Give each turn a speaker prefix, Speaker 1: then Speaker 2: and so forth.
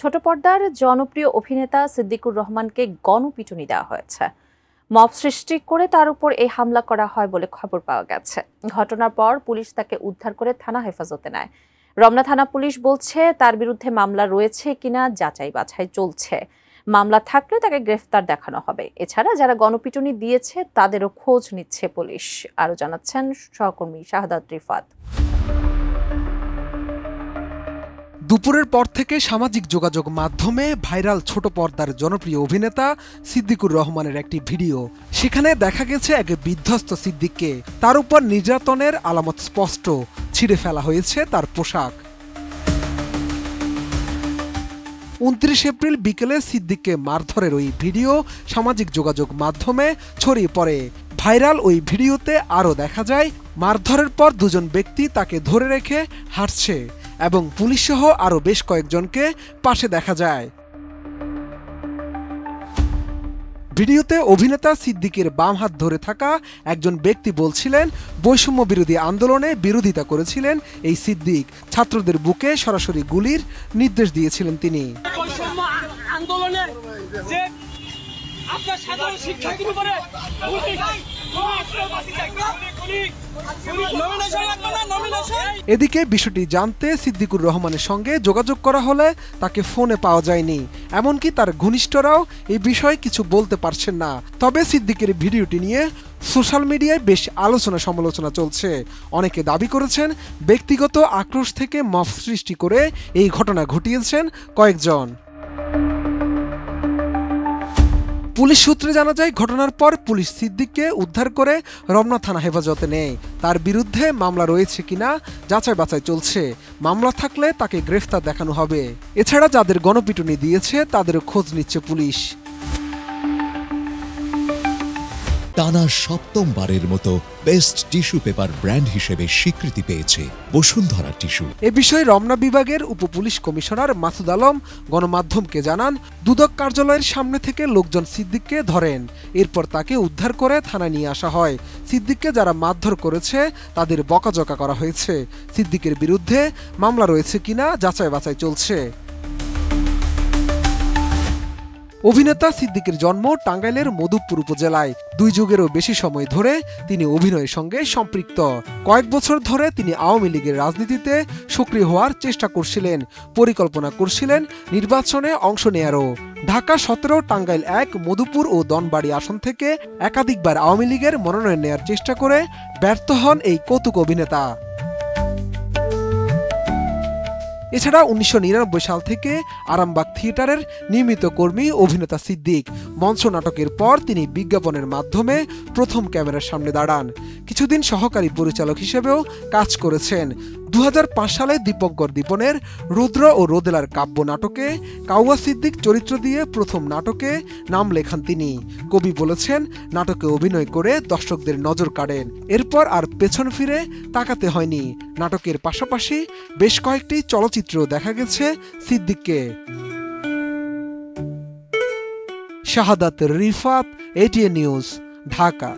Speaker 1: ছোট পর্দার জনপ্রিয় অভিনেতা সিদ্দিকুর রহমানকে গণপিটুনি দেওয়া হয়েছে। মব সৃষ্টি করে তার উপর এই হামলা করা হয় বলে খবর পাওয়া গেছে। ঘটনার পর পুলিশ তাকে উদ্ধার করে থানা হেফাজতে নেয়। রমনা থানা পুলিশ বলছে তার বিরুদ্ধে মামলা রয়েছে কিনা যাচাই বাছাই চলছে। মামলা থাকলে তাকে গ্রেফতার দেখানো হবে। এছাড়া যারা গণপিটুনি দিয়েছে তাদেরও খোঁজ নিচ্ছে পুলিশ। আরো জানাচ্ছেন সহকর্মী শাহাদাত রিফাত।
Speaker 2: দুপুরের পর থেকে সামাজিক যোগাযোগ মাধ্যমে ভাইরাল ছোট পর্দার জনপ্রিয় অভিনেতা সিদ্দিকুর রহমানের একটি ভিডিও। সেখানে দেখা গেছে এক বিধ্বস্ত সিদ্দিককে, তার উপর নির্যাতনের আলামত স্পষ্ট, ছিঁড়ে ফেলা হয়েছে তার পোশাক। 29 এপ্রিল বিকেলে সিদ্দিককে মারধরের ওই ভিডিও সামাজিক যোগাযোগ মাধ্যমে ছড়িয়ে পড়ে। ভাইরাল ওই ভিডিওতে আরও দেখা যায় মারধরের পর দুজন ব্যক্তি তাকে ধরে রেখে হাঁটছে এবং পুলিশসহ আরও বেশ কয়েকজনকে পাশে দেখা যায়। ভিডিওতে অভিনেতা সিদ্দিকের বাম হাত ধরে থাকা একজন ব্যক্তি বলছিলেন, বৈষম্য বিরোধী আন্দোলনে বিরোধিতা করেছিলেন এই সিদ্দিক। ছাত্রদের বুকে সরাসরি গুলির নির্দেশ দিয়েছিলেন তিনি। এদিকে বিষয়টি জানতে সিদ্দিকুর রহমানের সঙ্গে যোগাযোগ করা হলে তাকে ফোনে পাওয়া যায়নি। এমনকি তার ঘনিষ্ঠরাও এই বিষয়ে কিছু বলতে পারছেন না। তবে সিদ্দিকের ভিডিওটি নিয়ে সোশ্যাল মিডিয়ায় বেশ আলোচনা সমালোচনা চলছে। অনেকে দাবি করেছেন ব্যক্তিগত আক্রোশ থেকে মব সৃষ্টি করে এই ঘটনা ঘটিয়েছেন কয়েকজন। পুলিশ সূত্রে জানা যায়, ঘটনার পর পুলিশ সিদ্দিককে উদ্ধার করে রমনা থানা হেফাজতে নেয়। তার বিরুদ্ধে মামলা রয়েছে কিনা যাচাই বাছাই চলছে। মামলা থাকলে তাকে গ্রেফতার দেখানো হবে। এছাড়া যাদের গণপিটুনি দিয়েছে তাদেরও খোঁজ নিচ্ছে পুলিশ।
Speaker 3: টানা সপ্তমবারের মতো বেস্ট টিস্যু পেপার ব্র্যান্ড হিসেবে স্বীকৃতি পেয়েছে বসুন্ধরা টিস্যু।
Speaker 2: এ বিষয়ে রমনা বিভাগের উপ পুলিশ কমিশনার মাসুদ আলম গণমাধ্যমকে জানান, দুদক কার্যালয়ের সামনে থেকে লোকজন সিদ্দিককে ধরেন। এরপর তাকে উদ্ধার করে থানায় নিয়ে আসা হয়। সিদ্দিককে যারা মারধর করেছে তাদের বকাঝকা করা হয়েছে। সিদ্দিকের বিরুদ্ধে মামলা রয়েছে কিনা যাচাই বাছাই চলছে। অভিনেতা সিদ্দিকের জন্ম টাঙ্গাইলের মধুপুর উপজেলায়। 2 যুগেরও বেশি সময় ধরে তিনি অভিনয়ের সঙ্গে সম্পৃক্ত। কয়েক বছর ধরে তিনি আওয়ামী লীগের রাজনীতিতে সক্রিয় হওয়ার চেষ্টা করছিলেন, পরিকল্পনা করছিলেন নির্বাচনে অংশ নেয়ারও। ঢাকা 17, টাঙ্গাইল 1, মধুপুর ও ধনবাড়ী আসন থেকে একাধিকবার আওয়ামী লীগের মনোনয়ন নেয়ার চেষ্টা করে ব্যর্থ হন এই কৌতুক অভিনেতা। এছাড়া 1999 সাল থেকে আরামবাগ থিয়েটারের নিয়মিত কর্মী অভিনেতা সিদ্দিক। মঞ্চ নাটকের পর তিনি বিজ্ঞাপনের মাধ্যমে প্রথম ক্যামেরার সামনে দাঁড়ান। কিছুদিন সহকারী পরিচালক হিসেবেও কাজ করেছেন। 2005 সালে দীপঙ্কর দীপনের রুদ্র ও রোদেলার কাব্য নাটকে কাউয়া সিদ্দিক চরিত্র দিয়ে প্রথম নাটকে নাম লেখান তিনি। কবি বলেছেন, নাটকে অভিনয় করে দর্শকদের নজর কাড়েন। এরপর আর পেছন ফিরে তাকাতে হয়নি। নাটকের পাশাপাশি বেশ কয়েকটি চলচ্চিত্র দেখা গেছে সিদ্দিককে। শাহাদাত রিফাত, ATN নিউজ, ঢাকা।